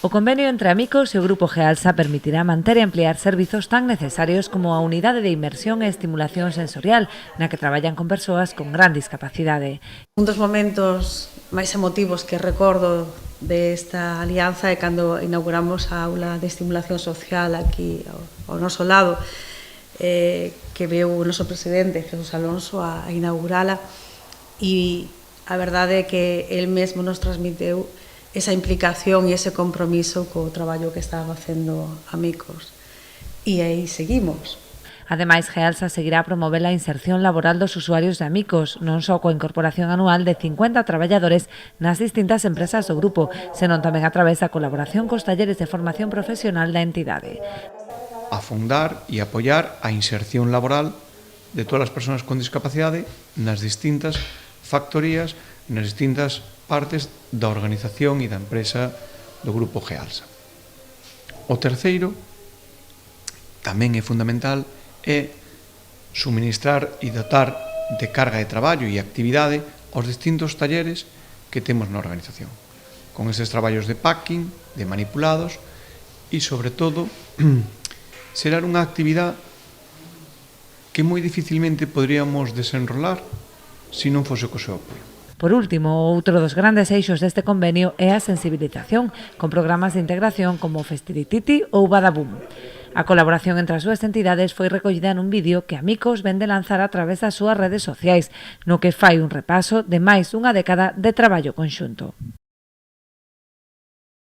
O convenio entre Amicos e o Grupo Gealsa permitirá manter e ampliar servizos tan necesarios como a unidade de inmersión e estimulación sensorial, na que traballan con persoas con gran discapacidade. Un dos momentos máis emotivos que recordo desta alianza é cando inauguramos a aula de estimulación social aquí ao noso lado, que veu o noso presidente, Jesús Alonso, a inaugurala, e a verdade é que el mesmo nos transmiteu esa implicación e ese compromiso co traballo que estaba facendo Amicos. E aí seguimos. Ademais, Gealsa seguirá a promover a inserción laboral dos usuarios de Amicos, non só coa incorporación anual de 50 traballadores nas distintas empresas do grupo, senón tamén a través da colaboración cos talleres de formación profesional da entidade. Afondar e apoiar a inserción laboral de todas as persoas con discapacidade nas distintas factorías, nas distintas partes da organización e da empresa do Grupo Gealsa. O terceiro, tamén é fundamental, é suministrar e dotar de carga de traballo e actividade aos distintos talleres que temos na organización, con eses traballos de packing, de manipulados e, sobre todo, será unha actividade que moi dificilmente poderíamos desenrolar se non fose co seu apoio. Por último, outro dos grandes eixos deste convenio é a sensibilización, con programas de integración como Festivititi ou Badaboom. A colaboración entre as dúas entidades foi recollida nun vídeo que Amicos vende lanzar a través das súas redes sociais, no que fai un repaso de máis dunha década de traballo conxunto.